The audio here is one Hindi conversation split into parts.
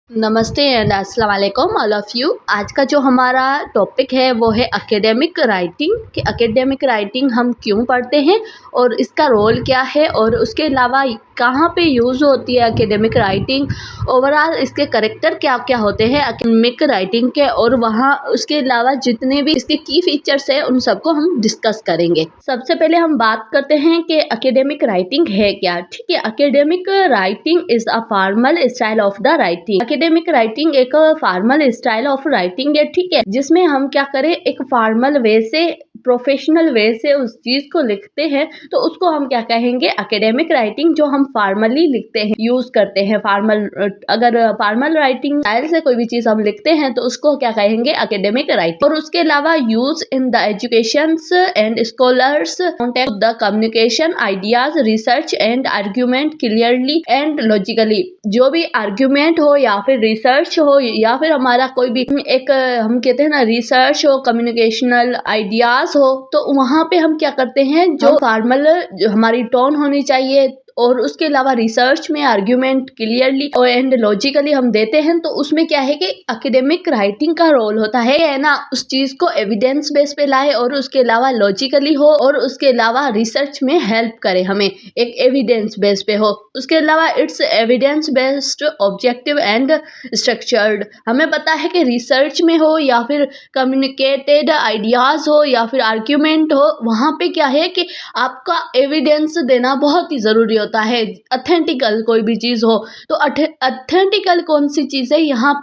नमस्ते एंड अस्सलाम वालेकुम ऑल ऑफ़ यू। आज का जो हमारा टॉपिक है वो है एकेडमिक राइटिंग कि एकेडमिक राइटिंग हम क्यों पढ़ते हैं और इसका रोल क्या है और उसके अलावा कहाँ पे यूज़ होती है एकेडमिक राइटिंग। ओवरऑल इसके करैक्टर क्या क्या होते हैं एकेडमिक राइटिंग के, और वहाँ उसके अलावा जितने भी इसके की फीचर्स हैं उन सबको हम डिस्कस करेंगे। सबसे पहले हम बात करते हैं कि एकेडमिक राइटिंग है क्या। ठीक है, academic writing is a formal style of the writing. Academic writing एक फॉर्मल स्टाइल ऑफ राइटिंग है, ठीक है, जिसमें हम क्या करें, एक फॉर्मल वे से, प्रोफेशनल वे से उस चीज को लिखते हैं, तो उसको हम क्या कहेंगे, एकेडमिक राइटिंग। जो हम फॉर्मली लिखते हैं, यूज करते हैं फॉर्मल, अगर फॉर्मल राइटिंग स्टाइल से कोई भी चीज हम लिखते हैं तो उसको क्या कहेंगे, एकेडमिक राइटिंग। और उसके अलावा use in the educations and scholars contact the communication ideas research and argument clearly and logically. जो भी आर्ग्यूमेंट हो या फिर रिसर्च हो या फिर हमारा कोई भी एक हम कहते हैं ना रिसर्च हो, कम्युनिकेशनल आइडियाज हो, तो वहाँ पे हम क्या करते हैं, जो फॉर्मल जो हमारी टोन होनी चाहिए और उसके अलावा रिसर्च में आर्ग्यूमेंट क्लियरली एंड लॉजिकली हम देते हैं, तो उसमें क्या है कि एकेडमिक राइटिंग का रोल होता है ना, उस चीज को एविडेंस बेस पे लाए और उसके अलावा लॉजिकली हो और उसके अलावा रिसर्च में हेल्प करे, हमें एक एविडेंस बेस पे हो। उसके अलावा it's evidence based, objective and structured. हमें पता है कि रिसर्च में हो या फिर कम्युनिकेटेड आइडियाज हो या फिर आर्ग्यूमेंट हो, वहाँ पे क्या है कि आपका एविडेंस देना बहुत ही जरूरी होता है। अथेंटिकल कोई भी चीज हो तो अथेंटिकल कौन सी चीज है, यहाँ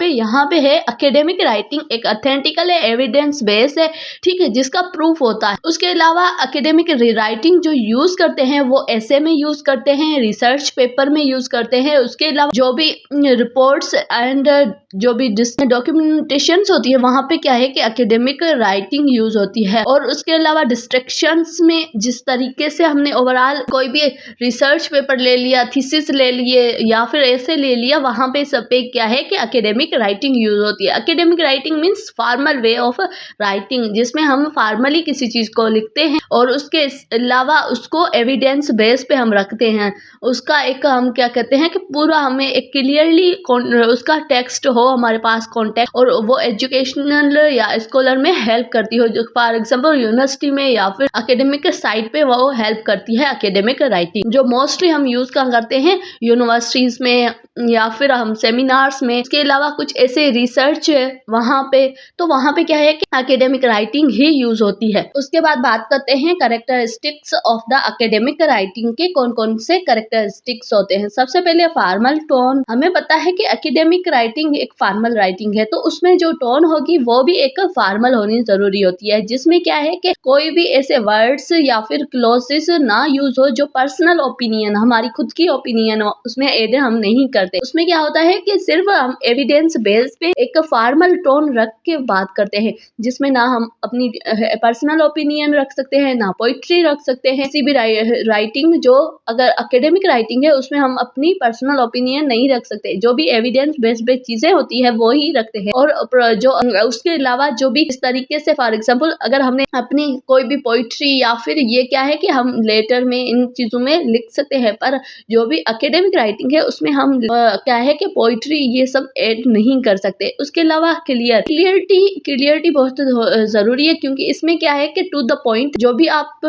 पे है एकेडमिक राइटिंग। एक अथेंटिकल है, एविडेंस बेस है, ठीक है, जिसका प्रूफ होता है। उसके अलावा एकेडमिक राइटिंग जो यूज करते हैं वो ऐसे में यूज करते हैं, रिसर्च पेपर में यूज करते हैं। उसके अलावा जो भी रिपोर्ट्स एंड जो भी डॉक्यूमेंटेशंस होती है वहाँ पे क्या है कि एकेडमिक राइटिंग यूज होती है। और उसके अलावा डिस्ट्रैक्शंस में जिस तरीके से हमने ओवरऑल कोई भी रिसर्च पेपर ले लिया, थीसिस ले लिए या फिर ऐसे ले लिया, वहाँ पे सब पे क्या है कि एकेडमिक राइटिंग यूज होती है। Academic writing means formal way of writing, जिसमें हम फॉर्मली किसी चीज को लिखते हैं और उसके अलावा उसको एविडेंस बेस पे हम रखते हैं। उसका एक हम क्या कहते हैं कि पूरा हमें एक क्लियरली उसका टेक्स्ट हो हमारे पास कॉन्टेक्ट, और वो एजुकेशनल या स्कॉलर में हेल्प करती हो, जो फॉर एग्जांपल यूनिवर्सिटी में या फिर एकेडमिक साइट पे वो हेल्प करती है एकेडमिक राइटिंग। जो मोस्टली हम यूज करते हैं यूनिवर्सिटीज में या फिर हम सेमिनार्स में। इसके अलावा कुछ ऐसे रिसर्च है वहाँ पे, तो वहाँ पे क्या है कि एकेडमिक राइटिंग ही यूज होती है। उसके बाद बात करते हैं characteristics of the academic writing के, कौन कौन से कैरेक्टरिस्टिक्स होते हैं। सबसे पहले फॉर्मल टोन। हमें पता है कि एकेडमिक राइटिंग एक फॉर्मल राइटिंग है, तो उसमें जो टोन होगी वो भी एक फॉर्मल होनी जरूरी होती है, जिसमें क्या है कि कोई भी ऐसे वर्ड्स या फिर क्लोजेस ना यूज हो जो पर्सनल ओपिनियन, हमारी खुद की ओपिनियन हो, उसमें एड हम नहीं करते। उसमें क्या होता है कि सिर्फ हम एविडेंस बेस पे एक फॉर्मल टोन रख के बात करते हैं, जिसमें ना हम अपनी पर्सनल ओपिनियन रख सकते हैं, ना पोइट्री रख सकते हैं। किसी भी राइटिंग जो अगर एकेडमिक राइटिंग है उसमें हम अपनी पर्सनल ओपिनियन नहीं रख सकते, जो भी एविडेंस बेस्ड पे चीजें होती है वो ही रखते हैं। और जो उसके अलावा जो भी इस तरीके से, फॉर एग्जांपल अगर हमने अपनी कोई भी पोइट्री या फिर ये क्या है कि हम लेटर में इन चीजों में लिख सकते हैं, पर जो भी एकेडमिक राइटिंग है उसमें हम क्या है कि पोइट्री ये सब ऐड नहीं कर सकते। उसके अलावा क्लियरिटी बहुत जरूरी है, क्योंकि इसमें क्या है कि टू द पॉइंट जो भी आप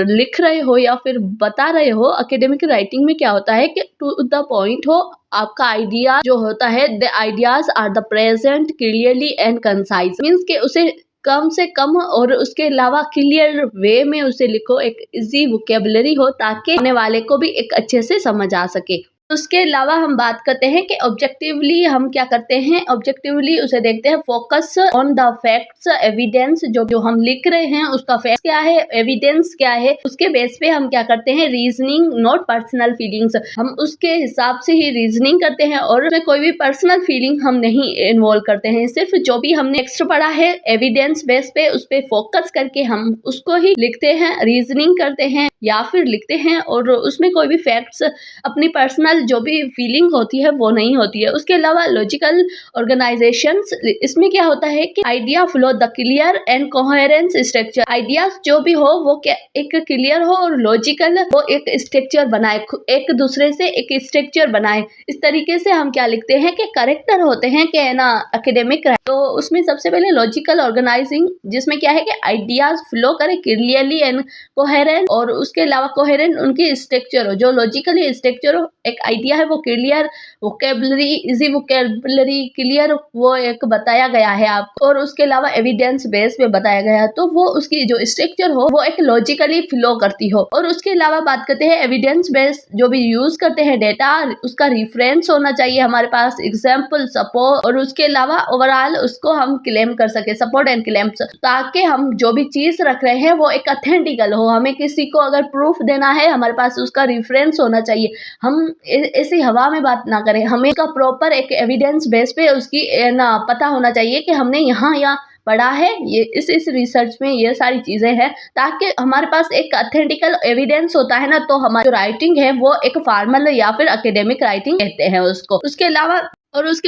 लिख रहे हो या फिर बता रहे हो, एकेडमिक राइटिंग में क्या होता है कि टू द पॉइंट हो। आपका आइडिया जो होता है, the ideas are the present clearly and concise, means के उसे कम से कम और उसके अलावा क्लियर वे में उसे लिखो, एक इजी वोकेबलरी हो ताकि आने वाले को भी एक अच्छे से समझ आ सके। उसके अलावा हम बात करते हैं कि ऑब्जेक्टिवली हम क्या करते हैं, ऑब्जेक्टिवली उसे देखते हैं, focus on the facts evidence. जो हम लिख रहे हैं उसका फैक्ट क्या है, एविडेंस क्या है, उसके बेस पे हम क्या करते हैं, रीजनिंग नॉट पर्सनल फीलिंग्स। हम उसके हिसाब से ही रीजनिंग करते हैं और उसमें कोई भी पर्सनल फीलिंग हम नहीं इन्वॉल्व करते हैं। सिर्फ जो भी हमने टेक्स्ट पढ़ा है एविडेंस बेस पे, उस पे फोकस करके हम उसको ही लिखते हैं, रीजनिंग करते हैं या फिर लिखते हैं, और उसमें कोई भी फैक्ट्स अपनी पर्सनल लॉजिकल जो भी फीलिंग होती है वो नहीं होती है। उसके अलावा लॉजिकल ऑर्गेनाइजेशंस, इसमें क्या होता है कि idea flow the clear and coherence structure, ideas जो भी हो वो क्या एक क्लियर हो और लॉजिकल वो एक स्ट्रक्चर बनाए, एक दूसरे से एक स्ट्रक्चर बनाए। इस तरीके से हम क्या लिखते हैं कि करेक्टर होते हैं कि ना एकेडमिक, तो उसमें सबसे पहले लॉजिकल ऑर्गेनाइजिंग, जिसमें क्या है कि आइडियाज फ्लो करे क्लियरली एंड कोहेरेंट, और उसके अलावा कोहेरेंट उनकी स्ट्रक्चर हो, जो लॉजिकली स्ट्रक्चर हो। एक आइडिया है वो clear, vocabulary easy, vocabulary clear, वो एक बताया गया है आपको, और उसके अलावा एविडेंस बेस पे बताया गया है, तो वो उसकी जो स्ट्रक्चर हो वो एक लॉजिकली फ्लो करती हो। और उसके अलावा बात करते हैं एविडेंस बेस, जो भी यूज करते हैं डेटा, उसका रिफरेंस होना चाहिए हमारे पास, एग्जाम्पल, सपोर्ट, और उसके अलावा ओवरऑल उसको हम क्लेम कर सके, सपोर्ट एंड क्लेम्स, ताकि हम जो भी चीज रख रहे हैं वो एक ऑथेंटिकल हो। हमें किसी को अगर प्रूफ देना है, हमारे पास उसका रिफरेंस होना चाहिए। हम ऐसी हवा में बात ना करें, हमें का प्रॉपर एक एविडेंस बेस पे उसकी ना पता होना चाहिए कि हमने यहाँ पढ़ा है, ये इस रिसर्च में ये सारी चीजें हैं, ताकि हमारे पास एक ऑथेंटिकल एविडेंस होता है ना, तो हमारी राइटिंग है वो एक फॉर्मल या फिर एकेडमिक राइटिंग कहते हैं उसको। उसके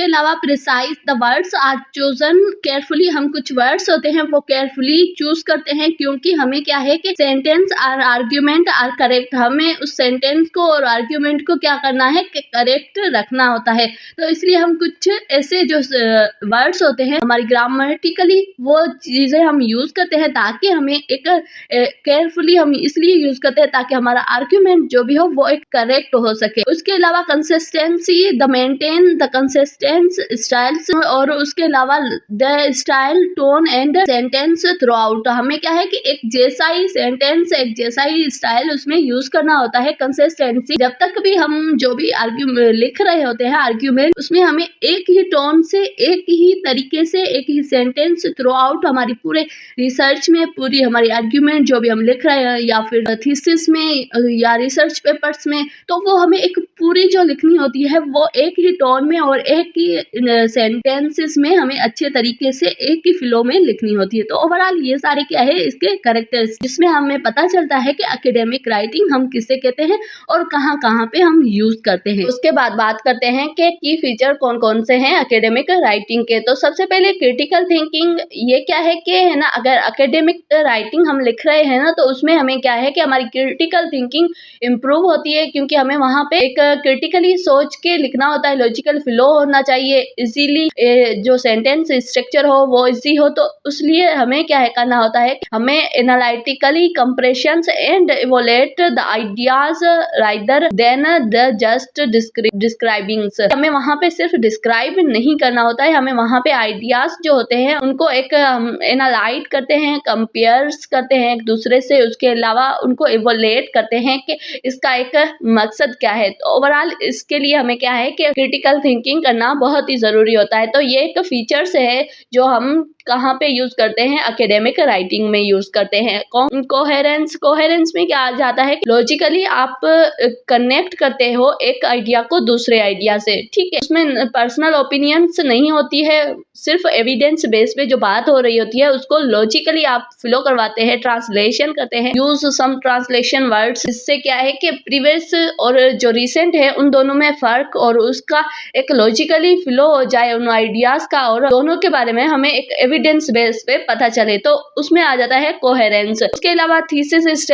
अलावा precise, the words are chosen carefully, हम कुछ वर्ड्स होते हैं वो केयरफुली चूज करते हैं, क्योंकि हमें क्या है कि सेंटेंस और आर्ग्यूमेंट आर करेक्ट, हमें उस सेंटेंस को और आर्ग्यूमेंट को क्या करना है कि करेक्ट रखना होता है। तो इसलिए हम कुछ ऐसे जो वर्ड्स होते हैं हमारी ग्रामेटिकली वो चीजें हम यूज करते हैं, ताकि हमें एक केयरफुली हम इसलिए यूज करते हैं ताकि हमारा आर्ग्यूमेंट जो भी हो वो एक करेक्ट हो सके। उसके अलावा consistency, the maintain the consistence styles, और उसके अलावा the style, tone and sentence throughout, हमें क्या है कि एक जैसा ही सेंटेंस, एक जैसा ही स्टाइल उसमें यूज करना होता है। कंसिस्टेंसी, जब तक भी हम जो भी आर्ग्यूमेंट लिख रहे होते हैं आर्ग्यूमेंट, उसमें हमें एक ही टोन से, एक ही तरीके से, एक ही सेंटेंस थ्रू आउट हमारी पूरे रिसर्च में, पूरी हमारी आर्ग्यूमेंट जो भी हम लिख रहे हैं या फिर थीसिस में या रिसर्च पेपर्स में, तो वो हमें एक पूरी जो लिखनी होती है वो एक ही टोन में और एक ही सेंटेंसेस में हमें अच्छे तरीके से एक ही फ्लो में लिखनी होती है। तो ओवरऑल ये सारे क्या है इसके कैरेक्टर्स, जिसमें हमें पता चलता है कि एकेडमिक राइटिंग हम किसे कहते हैं और कहाँ कहाँ पे हम यूज करते हैं। उसके बाद बात करते हैं कि की फीचर कौन कौन से हैं एकेडमिक राइटिंग के। तो सबसे पहले क्रिटिकल थिंकिंग, ये क्या है कि है ना, अगर एकेडमिक राइटिंग हम लिख रहे हैं ना, तो उसमें हमें क्या है कि हमारी क्रिटिकल थिंकिंग इम्प्रूव होती है, क्योंकि हमें वहाँ पे एक क्रिटिकली सोच के लिखना होता है, लॉजिकल फ्लो होना चाहिए, इजीली जो सेंटेंस स्ट्रक्चर हो वो इजी हो। तो इसलिए हमें क्या है करना होता है, हमें analytically comparisons and evaluate the ideas rather than the just describings, हमें वहाँ पे सिर्फ डिस्क्राइब नहीं करना होता है, हमें वहाँ पे आइडियाज जो होते हैं उनको एक एनालाइट करते हैं, कंपेयर्स करते हैं एक दूसरे से, उसके अलावा उनको इवोलेट करते हैं कि इसका एक मकसद क्या है। तो ओवरऑल इसके लिए हमें क्या है कि क्रिटिकल थिंकिंग करना बहुत ही जरूरी होता है। तो ये एक फीचर्स है जो हम कहाँ पे यूज करते हैं, एकेडमिक राइटिंग में यूज करते हैं। कोहेरेंस में क्या आ जाता है, लॉजिकली आप कनेक्ट करते हो एक आइडिया को दूसरे आइडिया से, ठीक है। उसमें पर्सनल ओपिनियंस नहीं होती है, सिर्फ एविडेंस बेस पे जो बात हो रही होती है उसको लॉजिकली आप फ्लो करवाते हैं, ट्रांसलेशन करते हैं, यूज सम ट्रांसलेशन वर्ड्स। इससे क्या है कि प्रीवियस और जो रिसेंट है उन दोनों में फर्क और उसका एक लॉजिकली फ्लो हो जाए उन आइडियाज का, और दोनों के बारे में हमें एक एविडेंस बेस पे पता चले, तो उसमें आ जाता है कोहेरेंस। उसके अलावा थीसिस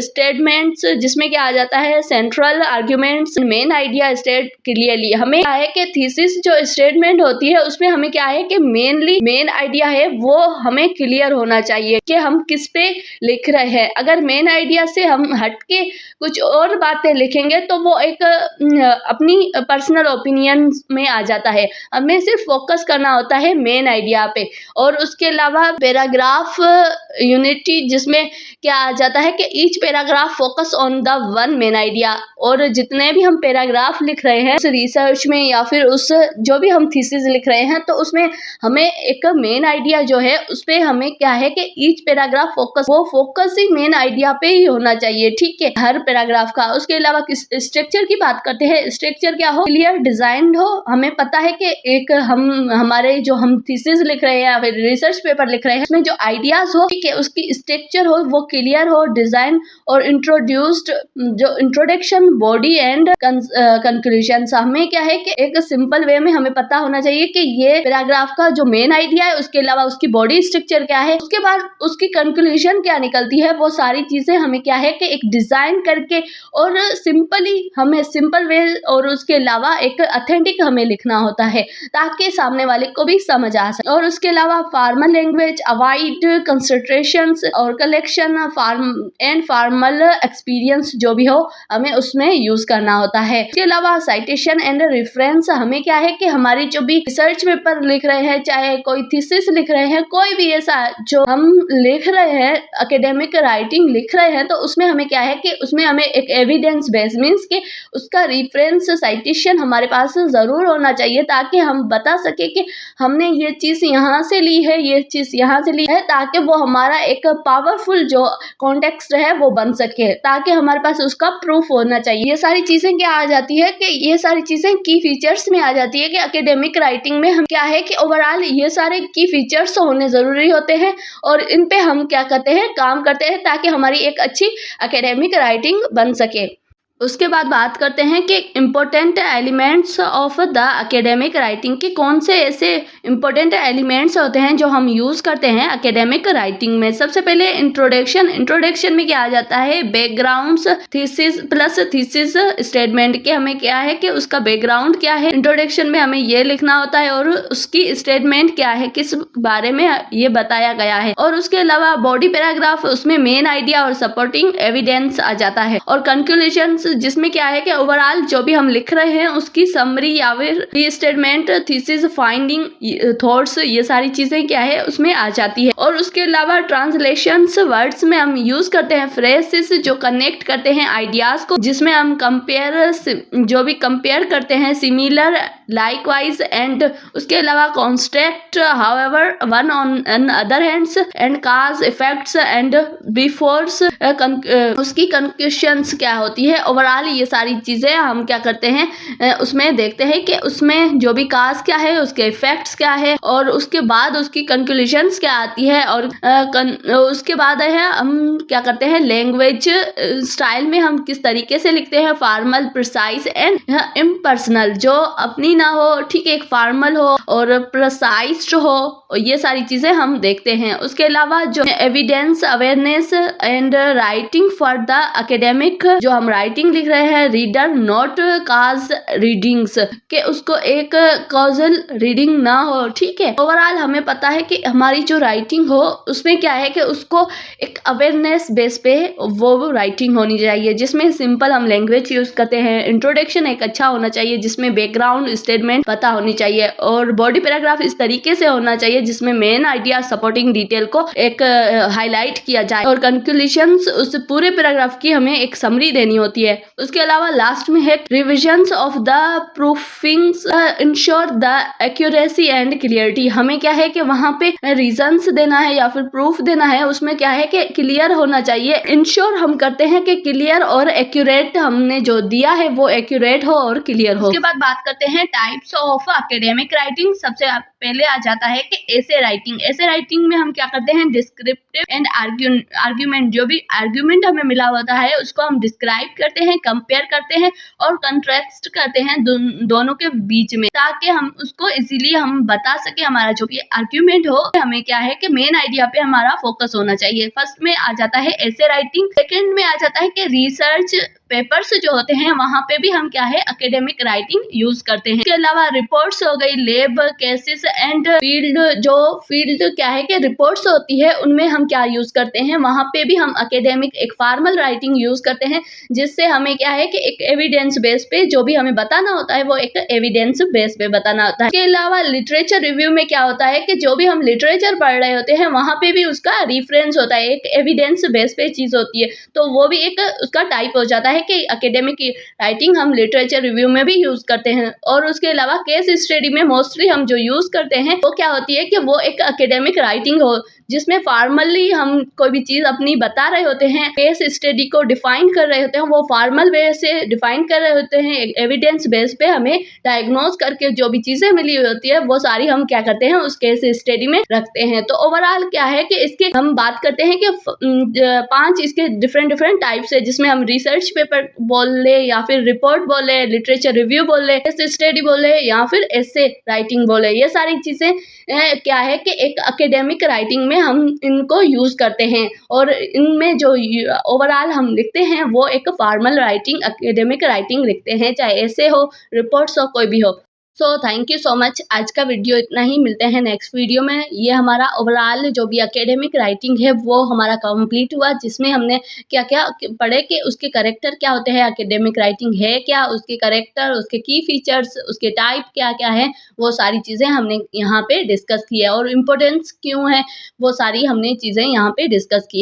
स्टेटमेंट्स, जिसमें क्या आ जाता है, central arguments, main idea state clearly. हमें क्या है कि थीसिस जो स्टेटमेंट होती है उसमें हमें क्या है कि मेन आइडिया है वो हमें क्लियर होना चाहिए कि हम किस पे लिख रहे हैं। अगर मेन आइडिया से हम हट के कुछ और बातें लिखेंगे तो वो एक अपनी पर्सनल ओपिनियन में आ जाता है। हमें सिर्फ फोकस करना होता है मेन आइडिया पे। और उसके अलावा पैराग्राफ यूनिटी, जिसमें क्या आ जाता है कि each paragraph focus on the one main idea, और जितने भी हम पैराग्राफ लिख रहे हैं उस रिसर्च में या फिर उस जो भी हम थीसिस लिख रहे हैं तो उसमें हमें एक मेन आइडिया जो है उस पे हमें क्या है कि ईच पैराग्राफ फोकस ही मेन आइडिया पे ही होना चाहिए, ठीक है, हर पैराग्राफ का। उसके अलावा स्ट्रक्चर की बात करते हैं, स्ट्रक्चर क्या हो, क्लियर डिजाइंड हो, हमें पता है कि एक हमारे जो हम थीसिस लिख रहे हैं या फिर रिसर्च पेपर लिख रहे हैं, उसमें जो आइडियाज हो, ठीक है, उसकी स्ट्रक्चर हो वो क्लियर हो, डिजाइन और इंट्रोड्यूस्ड जो इंट्रोडक्शन, बॉडी एंड कंक्लूजन, हमें क्या है कि एक सिंपल वे में हमें पता होना चाहिए कि ये पैराग्राफ का जो मेन आइडिया है, उसके अलावा उसकी बॉडी स्ट्रक्चर क्या है, उसके बाद उसकी कंक्लूजन क्या निकलती है, वो सारी चीजें हमें क्या है कि एक डिजाइन करके और सिंपली हमें सिंपल वे और उसके अलावा एक ऑथेंटिक हमें लिखना होता है ताकि सामने वाले को भी समझ आ सके। और उसके अलावा फॉर्मल लैंग्वेज, अवॉइड कंसंट्रेशंस और कलेक्शन फॉर्मल एक्सपीरियंस जो भी हो हमें उसमें यूज करना होता है। इसके अलावा साइटेशन एंड रेफरेंस, हमें क्या है कि हमारी जो भी रिसर्च पेपर लिख रहे हैं, चाहे कोई थीसिस लिख रहे हैं, कोई भी ऐसा जो हम लिख रहे हैं, एकेडमिक राइटिंग लिख रहे हैं, तो उसमें हमें क्या है कि उसमें हमें एक एविडेंस बेस मीन्स कि उसका रेफरेंस साइटेशन हमारे पास जरूर होना चाहिए ताकि हम बता सके कि हमने ये चीज यहाँ से ली है, ये चीज यहाँ से ली है, ताकि वो हमारा एक पावरफुल जो कॉन्टेक्स्ट है वो बन सके, ताकि हमारे पास उसका प्रूफ होना चाहिए। ये सारी चीजें क्या आ जाती है कि ये सारी चीजें की फीचर्स में आ जाती है कि एकेडमिक राइटिंग में हम क्या है कि ओवरऑल ये सारे की फीचर्स होने जरूरी होते हैं और इन पे हम क्या करते हैं, काम करते हैं ताकि हमारी एक अच्छी एकेडमिक राइटिंग बन सके। उसके बाद बात करते हैं कि important elements of the academic writing के कौन से ऐसे इम्पोर्टेंट एलिमेंट्स होते हैं जो हम यूज़ करते हैं एकेडमिक राइटिंग में। सबसे पहले इंट्रोडक्शन में क्या आ जाता है, backgrounds, thesis plus thesis statement के हमें क्या है कि उसका बैकग्राउंड क्या है, इंट्रोडक्शन में हमें ये लिखना होता है और उसकी स्टेटमेंट क्या है, किस बारे में ये बताया गया है। और उसके अलावा बॉडी पैराग्राफ, उसमें मेन आइडिया और सपोर्टिंग एविडेंस आ जाता है। और कंक्लूजन जिसमें क्या है कि ओवरऑल जो भी हम लिख रहे हैं उसकी समरी या फिर स्टेटमेंट, थीसिस, फाइंडिंग, थॉट्स, ये सारी चीजें क्या है उसमें आ जाती है। और उसके अलावा ट्रांसलेशंस, वर्ड्स में हम यूज करते हैं फ्रेजेस जो कनेक्ट करते हैं आइडियाज को, जिसमें हम जो भी कंपेयर करते हैं, सिमिलर, लाइकवाइज एंड उसके अलावा construct, however, one on other hands and cause, effects and befores, उसकी कंक्लूशंस क्या होती है। ओवरऑल ये सारी चीजें हम क्या करते हैं उसमें देखते हैं कि उसमें जो भी काज क्या है, उसके इफेक्ट्स क्या है और उसके बाद उसकी कंक्लूजन्स क्या आती है। और उसके बाद है हम क्या करते हैं, लैंग्वेज स्टाइल में हम किस तरीके से लिखते हैं, फॉर्मल, प्रिसाइज एंड इम्पर्सनल, जो अपनी ना हो, ठीक है, एक फॉर्मल हो और प्रिसाइज हो, ये सारी चीजें हम देखते हैं। उसके अलावा जो evidence, awareness and writing for the academic, जो हम राइटिंग लिख रहे हैं, रीडर नॉट काज रीडिंग्स, के उसको एक कॉजल रीडिंग ना हो, ठीक है। ओवरऑल हमें पता है कि हमारी जो राइटिंग हो उसमें क्या है कि उसको एक अवेयरनेस बेस पे वो राइटिंग होनी चाहिए, जिसमें सिंपल हम लैंग्वेज यूज करते हैं, इंट्रोडक्शन एक अच्छा होना चाहिए जिसमें बैकग्राउंड स्टेटमेंट पता होनी चाहिए, और बॉडी पैराग्राफ इस तरीके से होना चाहिए जिसमें मेन आइडिया, सपोर्टिंग डिटेल को एक हाईलाइट किया जाए, और कंक्लूजन्स उस पूरे पैराग्राफ की हमें एक समरी देनी होती है। उसके अलावा लास्ट में है revisions of the proofings ensure the accuracy and clarity, हमें क्या है कि वहां पे रीजंस देना है या फिर प्रूफ देना है, उसमें क्या है कि क्लियर होना चाहिए। इंश्योर हम करते हैं कि क्लियर और एक्यूरेट, हमने जो दिया है वो एक्यूरेट हो और क्लियर हो। उसके बाद बात करते हैं टाइप्स ऑफ एकेडमिक राइटिंग। सबसे पहले आ जाता है कि एसे राइटिंग। एसे राइटिंग में हम क्या करते हैं, डिस्क्रिप्टिव एंड आर्ग्यूमेंट, जो भी आर्ग्यूमेंट हमें मिला होता है उसको हम डिस्क्राइब करते हैं, कंपेयर करते हैं और कंट्रास्ट करते हैं दोनों के बीच में, ताकि हम उसको इजीली हम बता सके। हमारा जो भी आर्ग्यूमेंट हो, हमें क्या है कि मेन आइडिया पे हमारा फोकस होना चाहिए। फर्स्ट में आ जाता है एसे राइटिंग। सेकंड में आ जाता है कि रिसर्च पेपर्स जो होते हैं वहां पे भी हम क्या है एकेडमिक राइटिंग यूज करते हैं। इसके अलावा रिपोर्ट्स हो गई, लैब केसेस एंड फील्ड, जो फील्ड क्या है कि रिपोर्ट्स होती है उनमें हम क्या यूज करते हैं, वहां पे भी हम एकेडमिक एक फॉर्मल राइटिंग यूज करते हैं, जिससे हमें क्या है कि एक एविडेंस बेस पे जो भी हमें बताना होता है वो एक एविडेंस बेस पे बताना होता है। इसके अलावा लिटरेचर रिव्यू में क्या होता है कि जो भी हम लिटरेचर पढ़ रहे होते हैं वहां पे भी उसका रिफरेंस होता है, एक एविडेंस बेस पे चीज होती है, तो वो भी एक उसका टाइप हो जाता है कि एकेडमिक राइटिंग हम लिटरेचर रिव्यू में भी यूज करते हैं। और उसके अलावा केस स्टडी में मोस्टली हम जो यूज करते हैं वो क्या होती है कि वो एक एकेडमिक राइटिंग हो, जिसमें फॉर्मली हम कोई भी चीज़ अपनी बता रहे होते हैं, केस स्टडी को डिफाइन कर रहे होते हैं, वो फॉर्मल वे से डिफाइन कर रहे होते हैं, एविडेंस बेस पे हमें डायग्नोज करके जो भी चीज़ें मिली हुई होती है वो सारी हम क्या करते हैं उस केस स्टडी में रखते हैं। तो ओवरऑल क्या है कि इसके हम बात करते हैं कि 5 इसके डिफरेंट टाइप्स है, जिसमें हम रिसर्च पेपर बोल ले या फिर रिपोर्ट बोले, लिटरेचर रिव्यू बोले, केस स्टडी बोले या फिर एसे राइटिंग बोले। ये सारी चीज़ें क्या है कि एक एकेडमिक राइटिंग में हम इनको यूज़ करते हैं और इनमें जो ओवरऑल हम लिखते हैं वो एक फॉर्मल राइटिंग, एकेडमिक राइटिंग लिखते हैं, चाहे ऐसे हो, रिपोर्ट्स हो, कोई भी हो। So thank you so much. आज का वीडियो इतना ही, मिलते हैं नेक्स्ट वीडियो में। ये हमारा ओवरऑल जो भी एकेडमिक राइटिंग है वो हमारा कंप्लीट हुआ, जिसमें हमने क्या क्या पढ़े कि उसके करेक्टर क्या होते हैं, एकेडमिक राइटिंग है क्या, उसके करेक्टर, उसके की फीचर्स, उसके टाइप क्या क्या है, वो सारी चीज़ें हमने यहाँ पे डिस्कस की है और इम्पोर्टेंस क्यों है वो सारी हमने चीज़ें यहाँ पे डिस्कस की है।